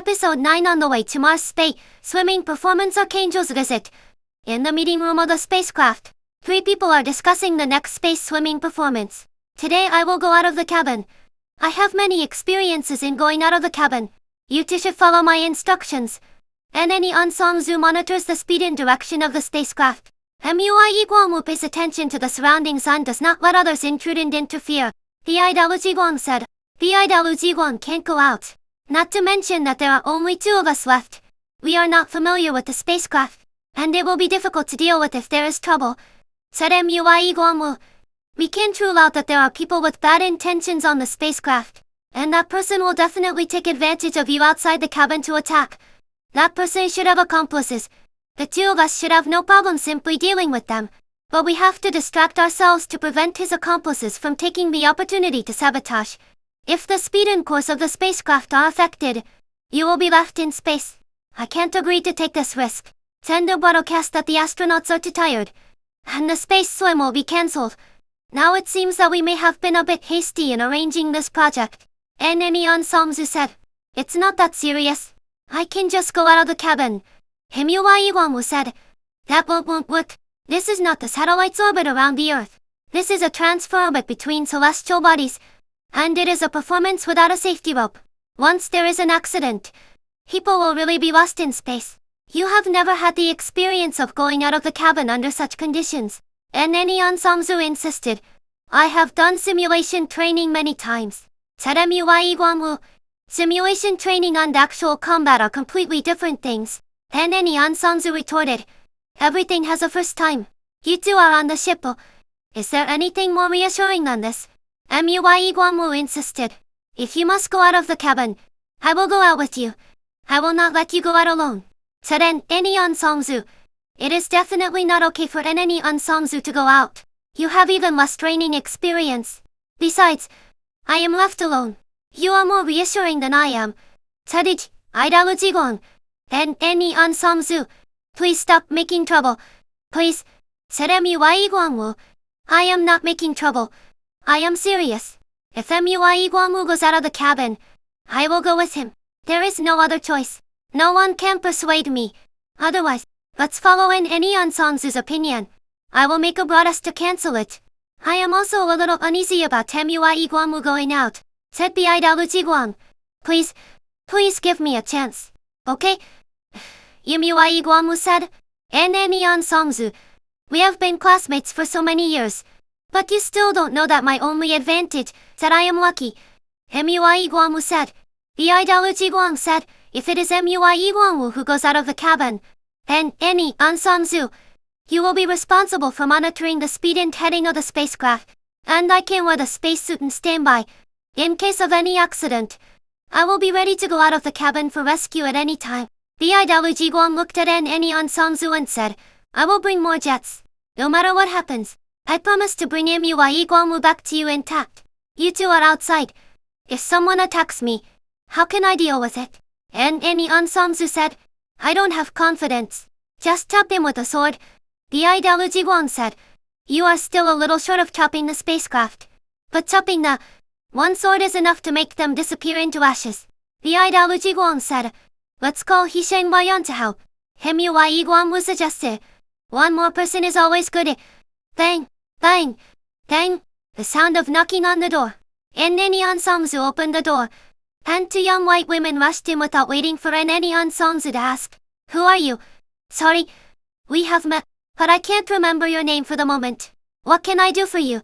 Episode 9 on the way to Mars space, swimming performance Archangels visit. In the meeting room of the spacecraft, 3 people are discussing the next space swimming performance. Today I will go out of the cabin. I have many experiences in going out of the cabin. You two should follow my instructions. And any unsung zoo monitors the speed and direction of the spacecraft. MUI Guangwu pays attention to the surroundings and does not let others intrude and interfere. The Daluji Guang said. The Daluji Guang can't go out. Not to mention that there are only 2 of us left. We are not familiar with the spacecraft, and it will be difficult to deal with if there is trouble, said MUI Guangwu. We can't rule out that there are people with bad intentions on the spacecraft, and that person will definitely take advantage of you outside the cabin to attack. That person should have accomplices. The 2 of us should have no problem simply dealing with them, but we have to distract ourselves to prevent his accomplices from taking the opportunity to sabotage. If the speed and course of the spacecraft are affected, you will be left in space. I can't agree to take this risk. Tender broadcast that the astronauts are too tired, and the space swim will be cancelled. Now it seems that we may have been a bit hasty in arranging this project. And An Samzu said, it's not that serious. I can just go out of the cabin. MUI Guangwu said, that won't work. This is not the satellite's orbit around the Earth. This is a transfer orbit between celestial bodies. And it is a performance without a safety rope. Once there is an accident, people will really be lost in space. You have never had the experience of going out of the cabin under such conditions. And An Samzu insisted. I have done simulation training many times, said MUI Guangwu. Simulation training and actual combat are completely different things. And An Samzu retorted. Everything has a first time. You 2 are on the ship. Is there anything more reassuring than this? MUI Guangwu insisted. If you must go out of the cabin, I will go out with you. I will not let you go out alone, said An Samzu. It is definitely not okay for An Samzu to go out. You have even less training experience. Besides, I am left alone. You are more reassuring than I am, said Daluji Guang. An Samzu. Please stop making trouble. Please, said MUI Guangwu. I am not making trouble. I am serious. If MUI Guangwu goes out of the cabin, I will go with him. There is no other choice. No one can persuade me. Otherwise, let's follow An Samzu's opinion. I will make a broadcast to cancel it. I am also a little uneasy about MUI Guangwu going out, said the Daluji Guang. Please give me a chance. Okay? MUI Guangwu said. An Samzu. We have been classmates for so many years. But you still don't know that my only advantage, that I am lucky. MUI Guangwu said. The Daluji Guang said, if it is MUI Guangwu who goes out of the cabin, and An Samzu, you will be responsible for monitoring the speed and heading of the spacecraft, and I can wear the spacesuit and standby. In case of any accident, I will be ready to go out of the cabin for rescue at any time. The Daluji Guang looked at An Samzu and said, I will bring more jets. No matter what happens, I promise to bring MUI Guangwu back to you intact. You 2 are outside. If someone attacks me, how can I deal with it? And An Samzu said, I don't have confidence. Just tap him with a sword. The Daluji Guang said, you are still a little short of chopping the spacecraft. But chopping the 1 sword is enough to make them disappear into ashes. The Daluji Guang said, let's call Hisheng Bayan to help. MUI Guangwu suggested. 1 more person is always good. Bang, bang, bang, the sound of knocking on the door. And An Samzu opened the door, and 2 young white women rushed in without waiting for An Samzu to ask, who are you? Sorry, we have met, but I can't remember your name for the moment. What can I do for you?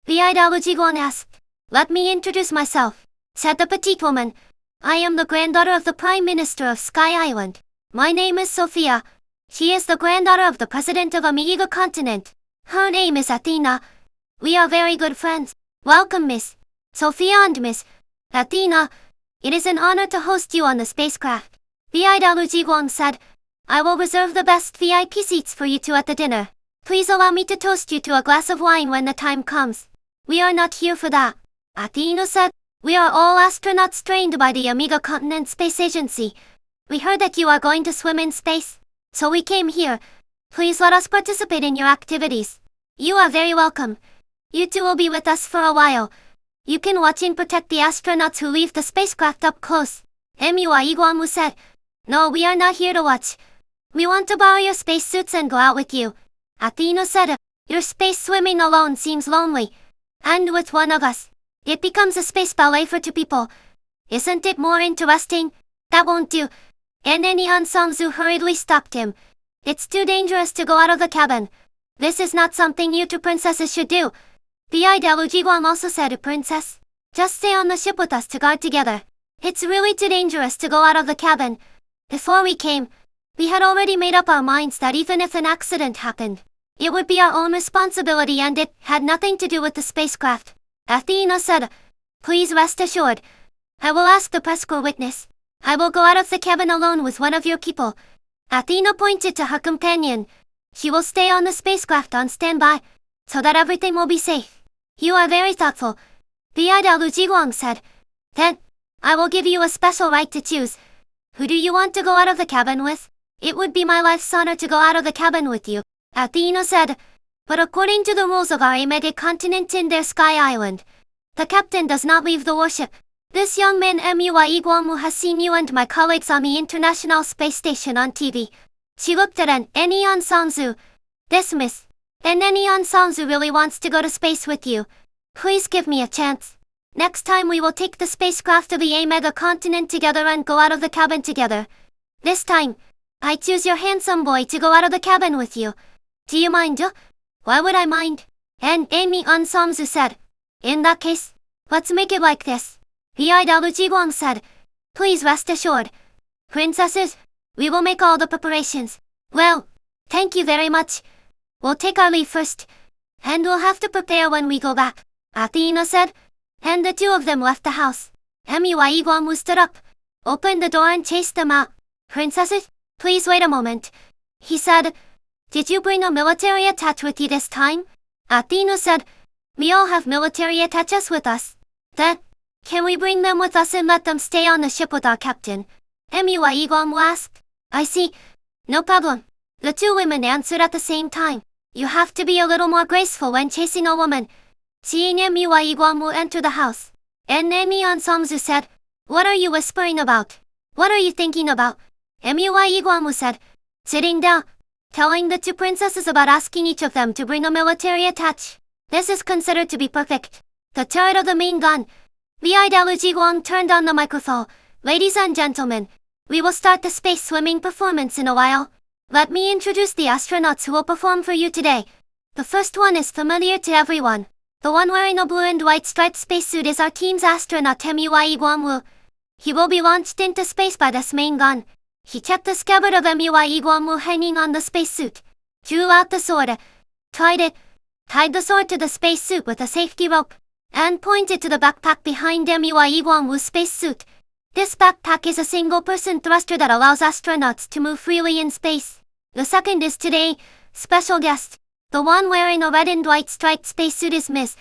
The Daluji Guang asked. Let me introduce myself, said the petite woman. I am the granddaughter of the Prime Minister of Sky Island. My name is Sophia. She is the granddaughter of the President of Amiga Continent. Her name is Athena. We are very good friends. Welcome, Miss Sophia and Miss Athena. It is an honor to host you on the spacecraft. The Daluji Guang said. I will reserve the best VIP seats for you 2 at the dinner. Please allow me to toast you to a glass of wine when the time comes. We are not here for that. Athena said. We are all astronauts trained by the Amiga Continent Space Agency. We heard that you are going to swim in space, so we came here. Please let us participate in your activities. You are very welcome. You 2 will be with us for a while. You can watch and protect the astronauts who leave the spacecraft up close. MUI Guamu said. No, we are not here to watch. We want to borrow your spacesuits and go out with you. Athena said. Your space swimming alone seems lonely. And with one of us, it becomes a space ballet for two people. Isn't it more interesting? That won't do. And Enion Songzu hurriedly stopped him. It's too dangerous to go out of the cabin. This is not something you two princesses should do. Bidalu Jiguang also said, Princess, just stay on the ship with us to guard together. It's really too dangerous to go out of the cabin. Before we came, we had already made up our minds that even if an accident happened, it would be our own responsibility and it had nothing to do with the spacecraft. Athena said, Please rest assured. I will ask the press corps witness. I will go out of the cabin alone with one of your people. Athena pointed to her companion. She will stay on the spacecraft on standby, so that everything will be safe. You are very thoughtful. Bidalu Jiguang said. Then, I will give you a special right to choose. Who do you want to go out of the cabin with? It would be my life's honor to go out of the cabin with you, Athena said. But according to the rules of our Emega continent in their sky island, the captain does not leave the warship. This young man MUI Guamu has seen you and my colleagues on the International Space Station on TV. She looked at Enion Songzu. This miss. Enion Songzu really wants to go to space with you. Please give me a chance. Next time we will take the spacecraft of the Emega continent together and go out of the cabin together. This time, I choose your handsome boy to go out of the cabin with you. Do you mind? Why would I mind? And Enion Songzu said. In that case, let's make it like this. Bidalu Jiguang said. Please rest assured. Princesses, we will make all the preparations. Well, thank you very much. We'll take our leave first. And we'll have to prepare when we go back, Athena said. And the two of them left the house. MUI Guamu stood up, opened the door and chased them out. Princesses, please wait a moment, he said. Did you bring a military attach with you this time? Athena said. We all have military attaches with us. Then, can we bring them with us and let them stay on the ship with our captain? MUI Guamu asked. I see. No problem. The two women answered at the same time. You have to be a little more graceful when chasing a woman. Seeing MUI Guamu enter the house, and Enion Songzu said, What are you whispering about? What are you thinking about? MUI Guamu said, sitting down, telling the two princesses about asking each of them to bring a military attach. This is considered to be perfect. The turret of the main gun. Bidalu Jiguang turned on the microphone. Ladies and gentlemen, we will start the space swimming performance in a while. Let me introduce the astronauts who will perform for you today. The first one is familiar to everyone. The one wearing a blue and white striped spacesuit is our team's astronaut MUI Guamu. He will be launched into space by this main gun. He checked the scabbard of MUI Guamu hanging on the spacesuit, drew out the sword, tried it, tied the sword to the spacesuit with a safety rope, and pointed to the backpack behind MUI Guamu's spacesuit. This backpack is a single-person thruster that allows astronauts to move freely in space. The second is today's special guest. The one wearing a red and white striped spacesuit is Ms.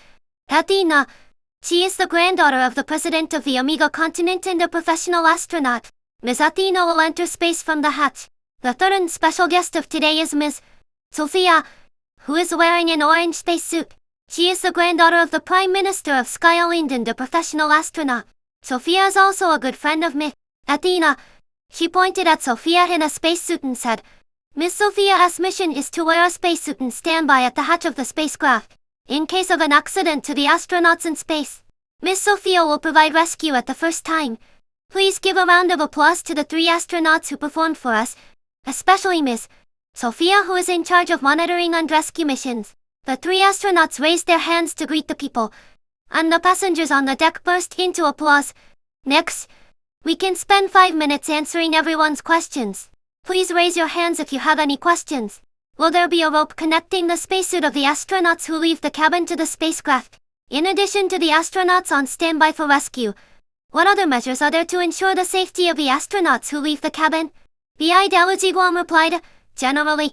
Athena. She is the granddaughter of the president of the Omega continent and a professional astronaut. Ms. Athena will enter space from the hatch. The third and special guest of today is Ms. Sophia, who is wearing an orange spacesuit. She is the granddaughter of the Prime Minister of Sky Island and a professional astronaut. Sophia is also a good friend of Ms. Athena. She pointed at Sophia in a spacesuit and said, Miss Sophia's mission is to wear a spacesuit and stand by at the hatch of the spacecraft, in case of an accident to the astronauts in space. Miss Sophia will provide rescue at the first time. Please give a round of applause to the three astronauts who performed for us, especially Miss Sophia, who is in charge of monitoring and rescue missions. The three astronauts raised their hands to greet the people, and the passengers on the deck burst into applause. Next, we can spend 5 minutes answering everyone's questions. Please raise your hands if you have any questions. Will there be a rope connecting the spacesuit of the astronauts who leave the cabin to the spacecraft, in addition to the astronauts on standby for rescue? What other measures are there to ensure the safety of the astronauts who leave the cabin? Bidalu Jiguang replied, Generally,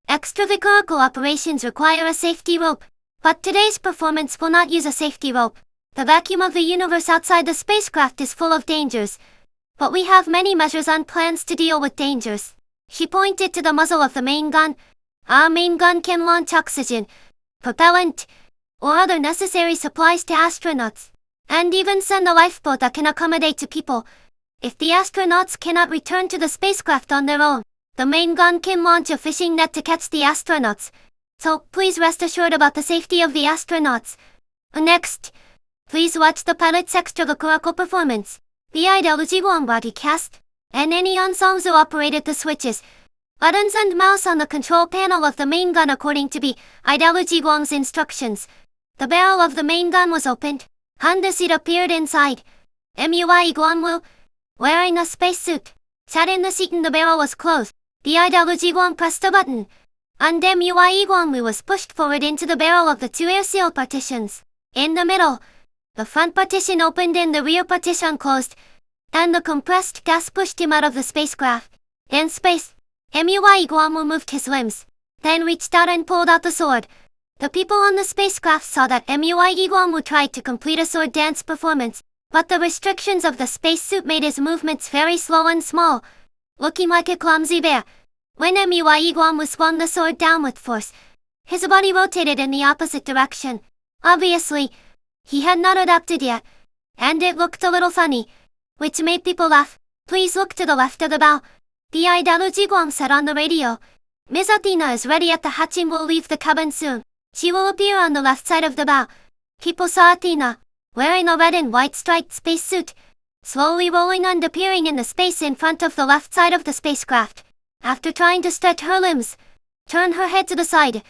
extravehicular operations require a safety rope, but today's performance will not use a safety rope. The vacuum of the universe outside the spacecraft is full of dangers, but we have many measures and plans to deal with dangers. She pointed to the muzzle of the main gun. Our main gun can launch oxygen, propellant, or other necessary supplies to astronauts, and even send a lifeboat that can accommodate two people. If the astronauts cannot return to the spacecraft on their own, the main gun can launch a fishing net to catch the astronauts. So, please rest assured about the safety of the astronauts. Next, please watch the pilot's extravocal performance. The LaoDi broadcast, and any songs who operated the switches, buttons and mouse on the control panel of the main gun according to the LaoDi's instructions. The barrel of the main gun was opened, and the seat appeared inside. MUI Guanwu, wearing a spacesuit, sat in the seat and the barrel was closed. The LaoDi pressed a button, and MUI Guanwu was pushed forward into the barrel of the two air seal partitions. In the middle, the front partition opened and the rear partition closed, and the compressed gas pushed him out of the spacecraft. In space, MUI Guanwu moved his limbs, then reached out and pulled out the sword. The people on the spacecraft saw that MUI Guanwu tried to complete a sword dance performance, but the restrictions of the spacesuit made his movements very slow and small, looking like a clumsy bear. When MUI Guanwu swung the sword down with force, his body rotated in the opposite direction. Obviously, he had not adapted yet, and it looked a little funny, which made people laugh. Please look to the left of the bow, the LaoDi said on the radio. Ms. Athena is ready at the hatch and will leave the cabin soon. She will appear on the left side of the bow. People saw Athena, wearing a red and white striped spacesuit, slowly rolling and appearing in the space in front of the left side of the spacecraft. After trying to stretch her limbs, turn her head to the side,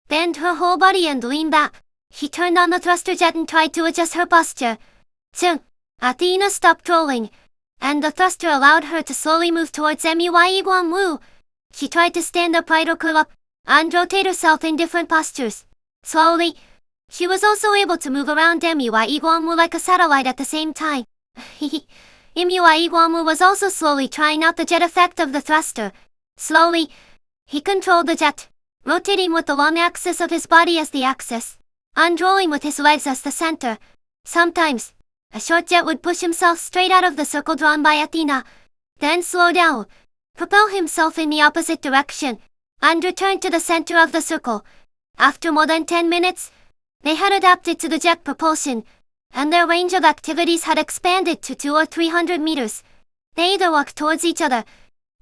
bend her whole body and lean back, she turned on the thruster jet and tried to adjust her posture. Soon, Athena stopped rolling, and the thruster allowed her to slowly move towards MUI Guanwu. She tried to stand upright or curl up, and rotate herself in different postures. Slowly, she was also able to move around MUI Guanwu like a satellite at the same time. MUI Guanwu was also slowly trying out the jet effect of the thruster. Slowly, he controlled the jet, rotating with the long axis of his body as the axis, and rolling with his legs as the center. Sometimes, a short jet would push himself straight out of the circle drawn by Athena, then slow down, propel himself in the opposite direction, and return to the center of the circle. After more than 10 minutes, they had adapted to the jet propulsion, and their range of activities had expanded to 200 or 300 meters. They either walked towards each other,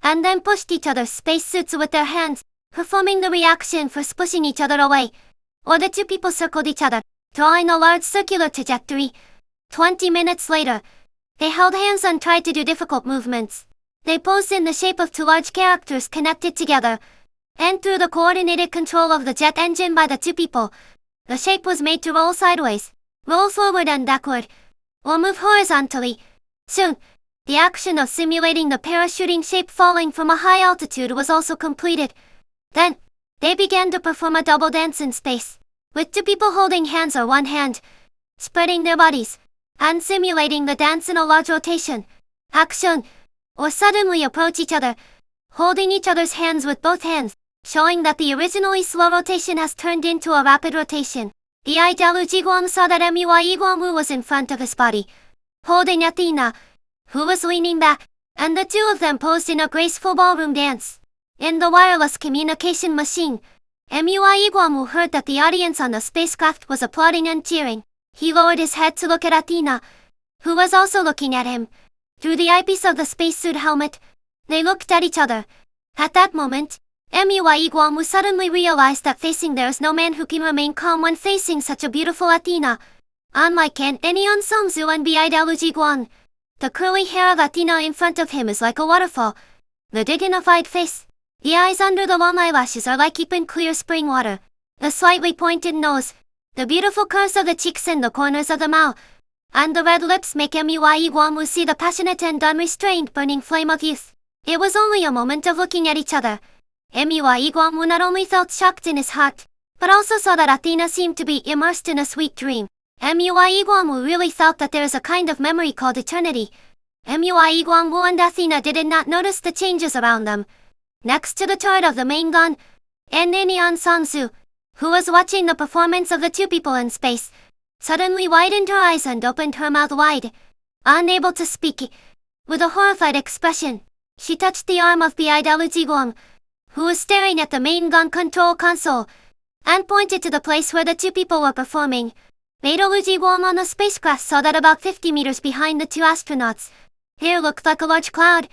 and then pushed each other's spacesuits with their hands, performing the reaction for pushing each other away, or the two people circled each other, drawing a large circular trajectory. 20 minutes later, they held hands and tried to do difficult movements. They posed in the shape of two large characters connected together, and through the coordinated control of the jet engine by the two people, the shape was made to roll sideways, roll forward and backward, or move horizontally. Soon, the action of simulating the parachuting shape falling from a high altitude was also completed. Then, they began to perform a double dance in space, with two people holding hands or one hand, spreading their bodies, and simulating the dance in a large rotation. Action, or suddenly approach each other, holding each other's hands with both hands, showing that the originally slow rotation has turned into a rapid rotation. The LaoDi saw that MUI Guanwu was in front of his body, holding Athena, who was leaning back, and the two of them posed in a graceful ballroom dance. In the wireless communication machine, MUI Guanwu heard that the audience on the spacecraft was applauding and cheering. He lowered his head to look at Athena, who was also looking at him. Through the eyepiece of the spacesuit helmet, they looked at each other. At that moment, MUI Guanwu suddenly realized that facing there is no man who can remain calm when facing such a beautiful Athena. Unlike any Songzu and LaoDi, the curly hair of Athena in front of him is like a waterfall. The dignified face, the eyes under the long eyelashes are like deep and clear spring water. The slightly pointed nose, the beautiful curves of the cheeks and the corners of the mouth, and the red lips make MUI Guanwu see the passionate and unrestrained burning flame of youth. It was only a moment of looking at each other. MUI Guanwu not only felt shocked in his heart, but also saw that Athena seemed to be immersed in a sweet dream. MUI Guanwu really felt that there is a kind of memory called eternity. MUI Guanwu and Athena did not notice the changes around them. Next to the turret of the main gun, Neon Songsu, who was watching the performance of the two people in space, suddenly widened her eyes and opened her mouth wide, unable to speak. With a horrified expression, she touched the arm of LaoDi, who was staring at the main gun control console, and pointed to the place where the two people were performing. LaoDi on the spacecraft saw that about 50 meters behind the two astronauts, Here looked like a large cloud,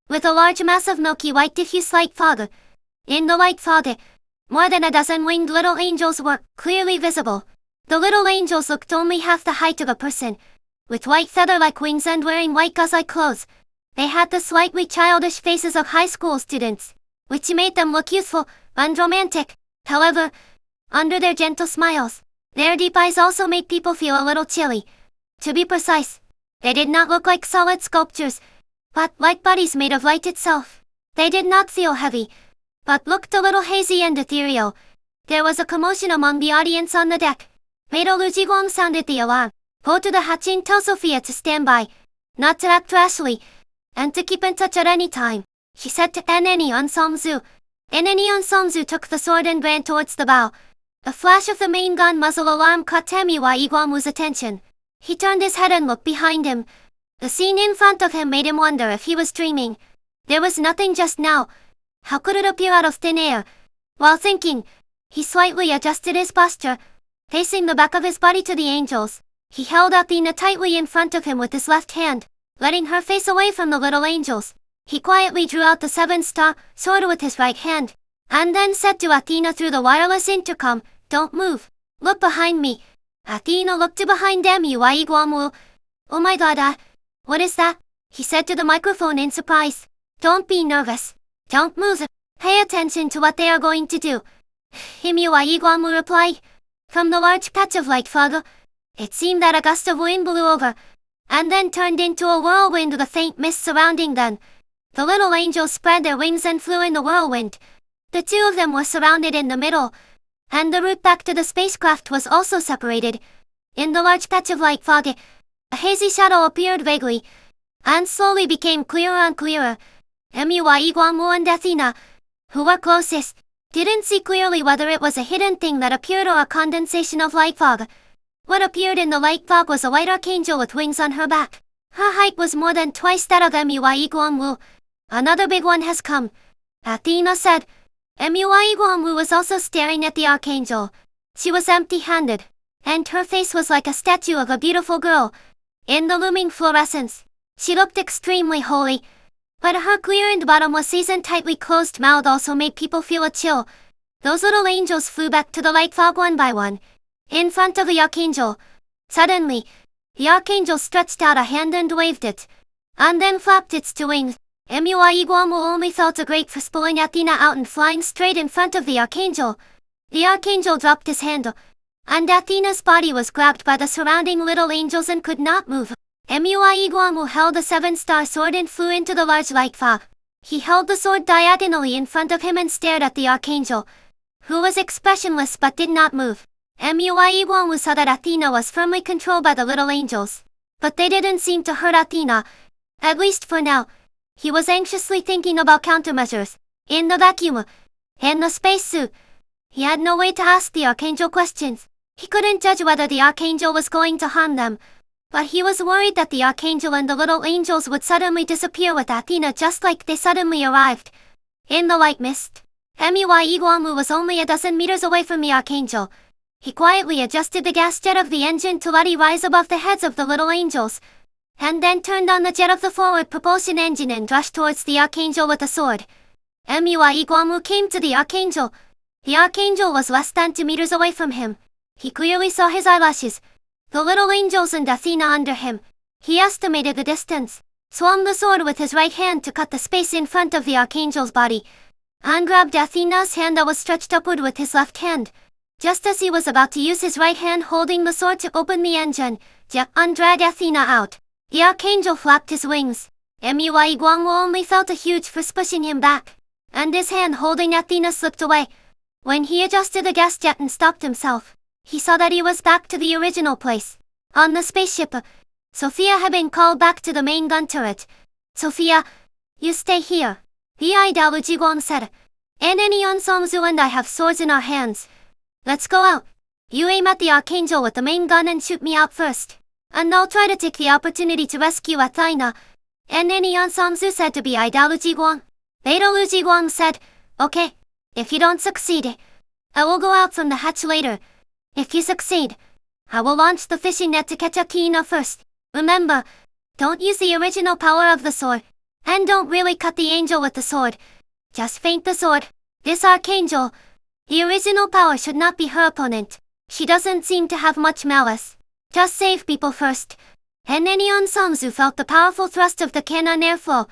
with a large mass of milky white diffuse light fog. In the light fog, more than a dozen winged little angels were clearly visible. The little angels looked only half the height of a person, with white feather-like wings and wearing white gauze-like clothes. They had the slightly childish faces of high school students, which made them look youthful and romantic. However, under their gentle smiles, their deep eyes also made people feel a little chilly. To be precise, they did not look like solid sculptures, but like bodies made of light itself. They did not feel heavy, but looked a little hazy and ethereal. There was a commotion among the audience on the deck. Little Jigong sounded the alarm. Go to the hatching, tell Sophia to stand by, not to act rashly, and to keep in touch at any time, she said to Eneni Onsongzu. Eneni Onsongzu took the sword and ran towards the bow. A flash of the main gun muzzle alarm caught Tamiwa Iguamu's attention. He turned his head and looked behind him. The scene in front of him made him wonder if he was dreaming. There was nothing just now. How could it appear out of thin air? While thinking, he slightly adjusted his posture, facing the back of his body to the angels. He held Athena tightly in front of him with his left hand, letting her face away from the little angels. He quietly drew out the 7-star sword with his right hand, and then said to Athena through the wireless intercom, "Don't move. Look behind me." Athena looked behind Tamiwa Iguamu. "Oh my god, what is that?" he said to the microphone in surprise. "Don't be nervous. Don't move. Pay attention to what they are going to do." Tamiwa Iguamu replied. From the large patch of light fog, it seemed that a gust of wind blew over, and then turned into a whirlwind with a faint mist surrounding them. The little angels spread their wings and flew in the whirlwind. The two of them were surrounded in the middle, and the route back to the spacecraft was also separated. In the large patch of light fog, a hazy shadow appeared vaguely, and slowly became clearer and clearer. Tamiwa Iguamu and Athena, who were closest, didn't see clearly whether it was a hidden thing that appeared or a condensation of light fog. What appeared in the light fog was a white archangel with wings on her back. Her height was more than twice that of Tamiwa Iguamu. "Another big one has come," Athena said. Tamiwa Iguamu was also staring at the archangel. She was empty-handed, and her face was like a statue of a beautiful girl. In the looming fluorescence, she looked extremely holy, but her clear and bottomless and tightly closed mouth also made people feel a chill. Those little angels flew back to the light fog one by one, in front of the archangel. Suddenly, the archangel stretched out a hand and waved it, and then flapped its two wings. Tamiwa Iguamu only felt a great force pulling Athena out and flying straight in front of the archangel. The archangel dropped his hand, and Athena's body was grabbed by the surrounding little angels and could not move. Tamiwa Iguamu held a 7-star sword and flew into the large light fog. He held the sword diagonally in front of him and stared at the archangel, who was expressionless but did not move. Tamiwa Iguamu saw that Athena was firmly controlled by the little angels, but they didn't seem to hurt Athena, at least for now. He was anxiously thinking about countermeasures. In the vacuum, in the spacesuit, he had no way to ask the archangel questions. He couldn't judge whether the archangel was going to harm them, but he was worried that the archangel and the little angels would suddenly disappear with Athena just like they suddenly arrived. In the light mist, Tamiwa Iguamu was only a dozen meters away from the archangel. He quietly adjusted the gas jet of the engine to let it rise above the heads of the little angels, and then turned on the jet of the forward propulsion engine and rushed towards the archangel with a sword. Tamiwa Iguamu came to the archangel. The archangel was less than 2 meters away from him. He clearly saw his eyelashes, the little angels and Athena under him. He estimated the distance, swung the sword with his right hand to cut the space in front of the archangel's body, and grabbed Athena's hand that was stretched upward with his left hand. Just as he was about to use his right hand holding the sword to open the engine, and drag Athena out, the archangel flapped his wings. Tamiwa Iguamu only felt a huge force pushing him back, and his hand holding Athena slipped away. When he adjusted the gas jet and stopped himself, he saw that he was back to the original place. On the spaceship, Sophia had been called back to the main gun turret. "Sophia, you stay here," the idol Jigong said. "Eneni Onsongzu and I have swords in our hands. Let's go out. You aim at the archangel with the main gun and shoot me out first, and I'll try to take the opportunity to rescue Athena." Eneni Onsongzu said to be idol Jigong. Idol Jigong said, "Okay. If you don't succeed, I will go out from the hatch later. If you succeed, I will launch the fishing net to catch Athena first. Remember, Don't use the original power of the sword. And don't really cut the angel with the sword. Just feint the sword. This Archangel, the original power should not be her opponent. She doesn't seem to have much malice. Just save people first. And then Yeon Songsu felt the powerful thrust of the cannon airflow.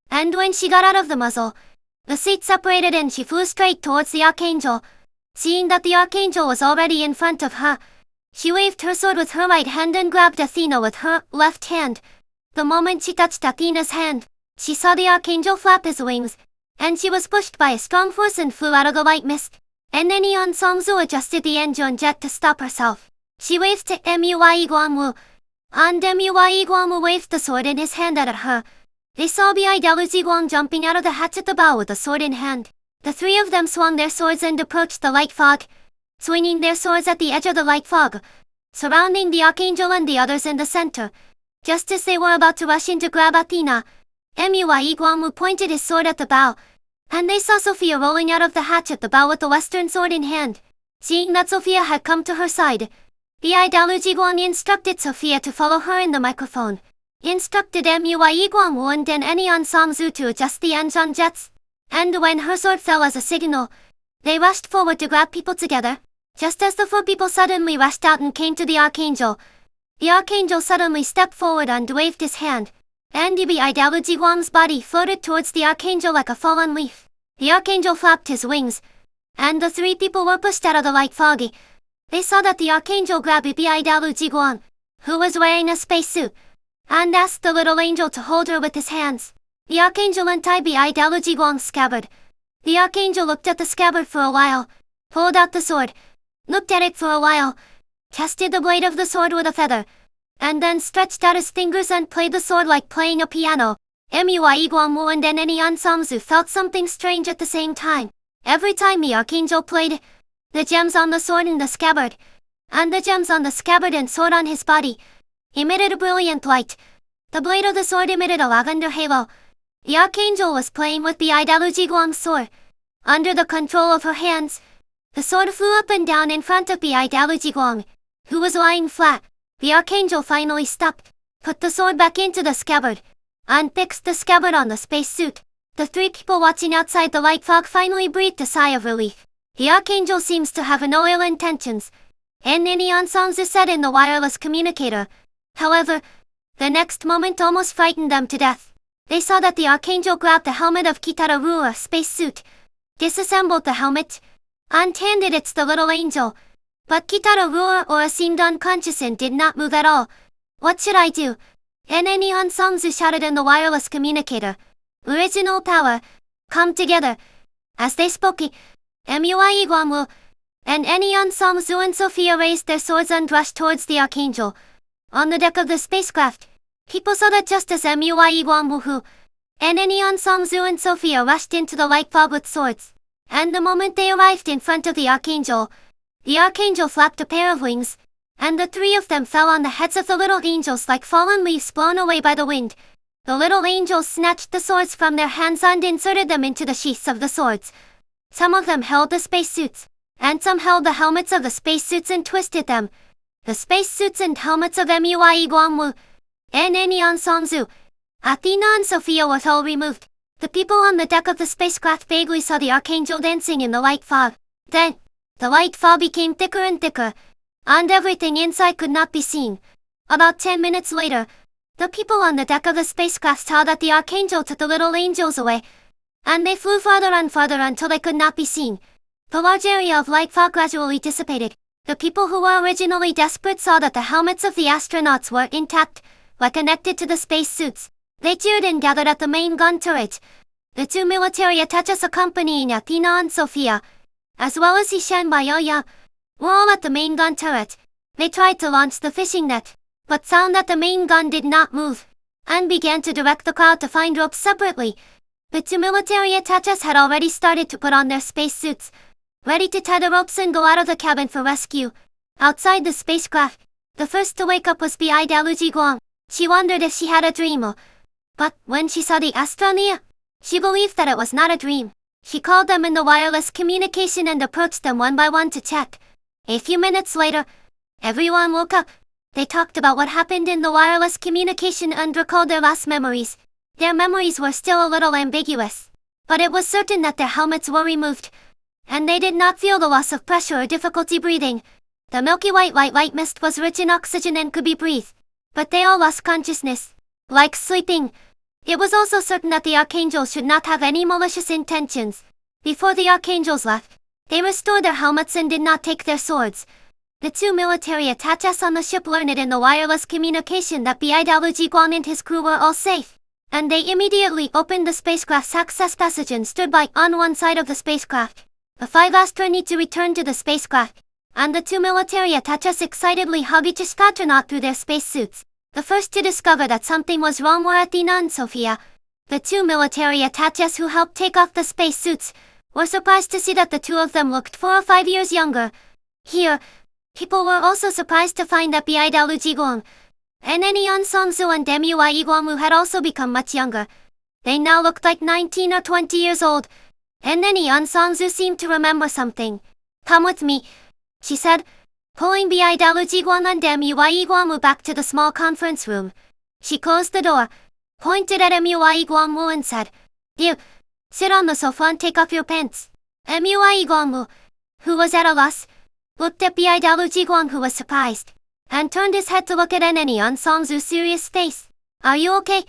And when she got out of the muzzle, the seat separated and she flew straight towards the Archangel. Seeing that the Archangel was already in front of her, she waved her sword with her right hand and grabbed Athena with her left hand. The moment she touched Athena's hand, she saw the Archangel flap his wings, and she was pushed by a strong force and flew out of the white mist. And then Yeon Songsu adjusted the engine jet to stop herself. She waved to Mui Guangwu, and Mui Guangwu waved the sword in his hand at her. They saw Bidou Ziguang jumping out of the hatch at the bow with a sword in hand. The three of them swung their swords and approached the light fog, swinging their swords at the edge of the light fog, surrounding the Archangel and the others in the center. Just as they were about to rush in to grab Athena, Mui Guangwu pointed his sword at the bow, and they saw Sophia rolling out of the hatch at the bow with the western sword in hand. Seeing that Sophia had come to her side, Bidou Ziguang instructed Sophia to follow her in the microphone, instructed Mui Guangwu and then Yeon Songsu to adjust the engine jets, and when her sword fell as a signal, they rushed forward to grab people together. Just as the four people suddenly rushed out and came to the Archangel, the Archangel suddenly stepped forward and waved his hand, and Bidou Ziguang's body floated towards the Archangel like a fallen leaf. The Archangel flapped his wings, and the three people were pushed out of the light foggy. They saw that the Archangel grabbed Bidou Ziguang, who was wearing a spacesuit, and asked the little angel to hold her with his hands. The Archangel untied Bidou Ziguang's scabbard. The Archangel looked at the scabbard for a while, pulled out the sword, looked at it for a while, tested the blade of the sword with a feather, and then stretched out his fingers and played the sword like playing a piano. Mui Guangwu and Yeon Songsu felt something strange at the same time. Every time the Archangel played, the gems on the sword and the scabbard, and the gems on the scabbard and sword on his body, emitted a brilliant light. The blade of the sword emitted a lavender halo. The Archangel was playing with Bidou Ziguang's sword. Under the control of her hands, the sword flew up and down in front of Bidou Ziguang, who was lying flat. The Archangel finally stopped, put the sword back into the scabbard, and fixed the scabbard on the spacesuit. The three people watching outside the light fog finally breathed a sigh of relief. The Archangel seems to have no ill intentions, and Yeon Songsu said in the wireless communicator. However, the next moment almost frightened them to death. They saw that the Archangel grabbed the helmet of Kitara Rua's spacesuit, disassembled the helmet, and handed it to the little angel. But Kitara Rua seemed unconscious and did not move at all. What should I do? And Yeon Songsu shouted in the wireless communicator. Original power, come together. As they spoke, Mui Guangwu and Yeon Songsu and Sophia raised their swords and rushed towards the Archangel. On the deck of the spacecraft, people saw that just as Mui Guangwu and Yeon Songsu and Sophia rushed into the light fog with swords, and the moment they arrived in front of the Archangel flapped a pair of wings, and the three of them fell on the heads of the little angels like fallen leaves blown away by the wind. The little angels snatched the swords from their hands and inserted them into the sheaths of the swords. Some of them held the spacesuits, and some held the helmets of the spacesuits and twisted them. The spacesuits and helmets of Mui Guangwu and Yeon Songsu, Athena and Sophia were all removed. The people on the deck of the spacecraft vaguely saw the Archangel dancing in the light fog. Then, the light fog became thicker and thicker, and everything inside could not be seen. About 10 minutes later, the people on the deck of the spacecraft saw that the Archangel took the little angels away, and they flew farther and farther until they could not be seen. The large area of light fog gradually dissipated. The people who were originally desperate saw that the helmets of the astronauts were intact, were connected to the spacesuits. They cheered and gathered at the main gun turret. The two military attaches accompanying Athena and Sophia, as well as Hishan Bayoya, were all at the main gun turret. They tried to launch the fishing net, but found that the main gun did not move, and began to direct the crowd to find ropes separately. The two military attaches had already started to put on their spacesuits, ready to tie the ropes and go out of the cabin for rescue. Outside the spacecraft, the first to wake up was Bidou Ziguang. She wondered if she had a dream, but when she saw the astronaut, she believed that it was not a dream. She called them in the wireless communication and approached them one by one to check. A few minutes later, everyone woke up. They talked about what happened in the wireless communication and recalled their last memories. Their memories were still a little ambiguous, but it was certain that their helmets were removed, and they did not feel the loss of pressure or difficulty breathing. The milky white mist was rich in oxygen and could be breathed, but they all lost consciousness, like sleeping. It was also certain that the Archangels should not have any malicious intentions. Before the Archangels left, they restored their helmets and did not take their swords. The two military attaches on the ship learned in the wireless communication that LaoDi and his crew were all safe, and they immediately opened the spacecraft's access passage and stood by on one side of the spacecraft. The 5 astronauts to return to the spacecraft, and the two military attaches excitedly hugged each astronaut through their spacesuits. The first to discover that something was wrong were Athena and Sophia. The two military attaches who helped take off the spacesuits were surprised to see that the two of them looked 4 or 5 years younger. Here, people were also surprised to find that LaoDi and Songzu and Mui had also become much younger. They now looked like 19 or 20 years old. And Songzu seemed to remember something. "Come with me," she said, pulling LaoDi and Mui back to the small conference room. She closed the door, pointed at Mui and said, "You, sit on the sofa and take off your pants." Mui, who was at a loss, looked at LaoDi who was surprised, and turned his head to look at Songzu's serious face. "Are you okay?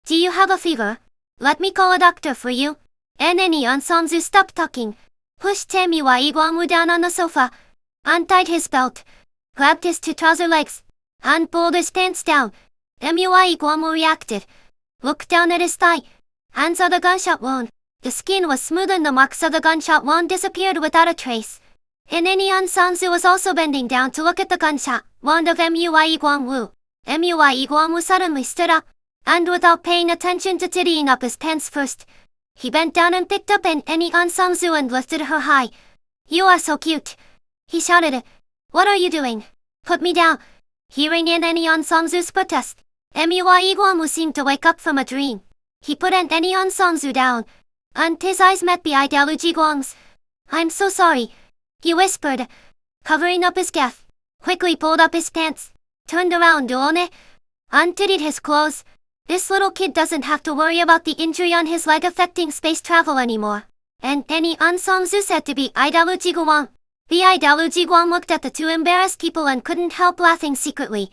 Do you have a fever? Let me call a doctor for you." Songzu stopped talking, pushed Mui down on the sofa, untied his belt, grabbed his 2 trouser legs, and pulled his pants down. Mui reacted, looked down at his thigh, and saw the gunshot wound. The skin was smooth and the marks of the gunshot wound disappeared without a trace. Songzu was also bending down to look at the gunshot wound of Mui. Mui suddenly stood up, and without paying attention to tidying up his pants first, he bent down and picked up Songzu and lifted her high. "You are so cute," he shouted. "What are you doing? Put me down." Hearing Songzu's protest, Mui seemed to wake up from a dream. He put Songzu down, and his eyes met LaoDi's. "I'm so sorry," he whispered, covering up his gaff, quickly pulled up his pants, turned around untidied his clothes. This little kid doesn't have to worry about the injury on his leg affecting space travel anymore. And Songzu said to LaoDi. LaoDi looked at the two embarrassed people and couldn't help laughing secretly.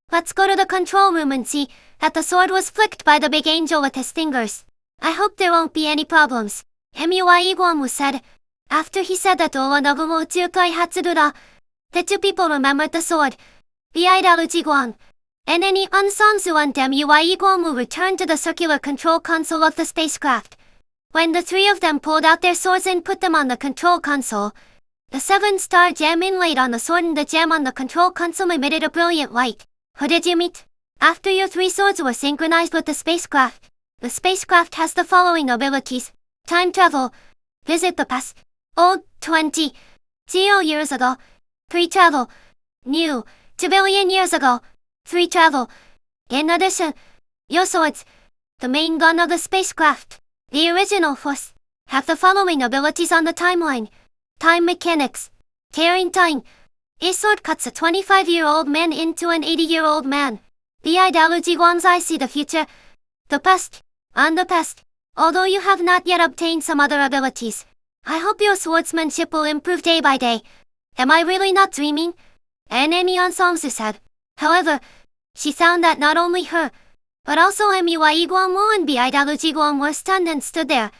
"Let's go to the control room and see that the sword was flicked by the big angel with his fingers. I hope there won't be any problems," Mui said. After he said that the two people remembered the sword. LaoDi and Songzu and Mui returned to the circular control console of the spacecraft. When the three of them pulled out their swords and put them on the control console, the 7-star gem inlaid on the sword and the gem on the control console emitted a brilliant light. "Who did you meet? After your 3 swords were synchronized with the spacecraft has the following abilities: time travel, visit the past, old, 20, 0 years ago, 3 travel, new, 2 billion years ago, 3 travel. In addition, your swords, the main gun of the spacecraft, the original force, have the following abilities on the timeline: time mechanics, tearing time. A sword cuts a 25-year-old man into an 80-year-old man. LaoDi's eyes see the future, the past, and the past. Although you have not yet obtained some other abilities, I hope your swordsmanship will improve day by day. Am I really not dreaming?" Songzu said. However, she found that not only her, but also Mui and LaoDi were stunned and stood there,